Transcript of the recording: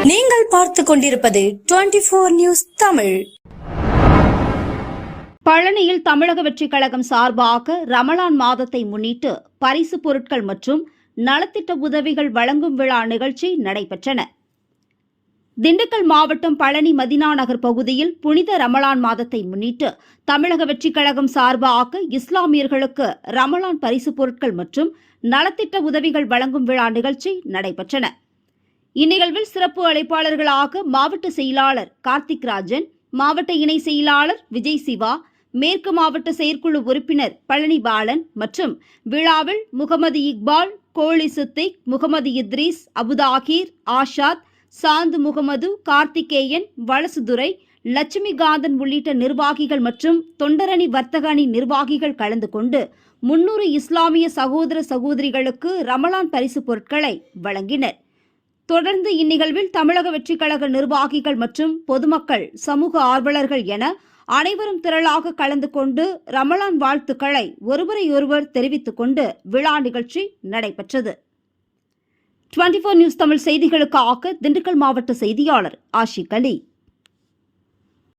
நீங்கள் பார்த்துக் கொண்டிருப்பது 24 நியூஸ் தமிழ். பழனியில் தமிழக வெற்றிக் கழகம் சார்பாக ரமலான் மாதத்தை முன்னிட்டு பரிசு பொருட்கள் மற்றும் நலத்திட்ட உதவிகள் வழங்கும் விழா நிகழ்ச்சி நடைபெற்றன. திண்டுக்கல் மாவட்டம் பழனி மதினா நகர் பகுதியில் புனித ரமலான் மாதத்தை முன்னிட்டு தமிழக வெற்றிக் கழகம் சார்பாக இஸ்லாமியர்களுக்கு ரமலான் பரிசு பொருட்கள் மற்றும் நலத்திட்ட உதவிகள் வழங்கும் விழா நிகழ்ச்சி நடைபெற்றன. இந்நிகழ்வில் சிறப்பு அழைப்பாளர்களாக மாவட்ட செயலாளர் கார்த்திக் ராஜன், மாவட்ட இணை செயலாளர் விஜய் சிவா, மேற்கு மாவட்ட செயற்குழு உறுப்பினர் பழனி பாலன் மற்றும் விழாவில் முகமது இக்பால், கோழி சித்திக், முகமது இத்ரீஸ், அபுதாகீர், ஆஷாத், சாந்து முகமது, கார்த்திகேயன், வலசுதுரை, லட்சுமிகாந்தன் உள்ளிட்ட நிர்வாகிகள் மற்றும் தொண்டரணி வர்த்தக அணி நிர்வாகிகள் கலந்து கொண்டு 300 இஸ்லாமிய சகோதர சகோதரிகளுக்கு ரமலான் பரிசு பொருட்களை வழங்கினர். தொடர்ந்து இந்நிகழ்வில் தமிழக வெற்றிக் கழக நிர்வாகிகள் மற்றும் பொதுமக்கள், சமூக ஆர்வலர்கள் என அனைவரும் திரளாக கலந்து கொண்டு ரமலான் வாழ்த்துக்களை ஒருவரையொருவர் தெரிவித்துக் கொண்டு விழா நிகழ்ச்சி நடைபெற்றது. 24 நியூஸ் தமிழ் செய்திகளுக்காக திண்டுக்கல் மாவட்ட செய்தியாளர் ஆஷிக் அலி.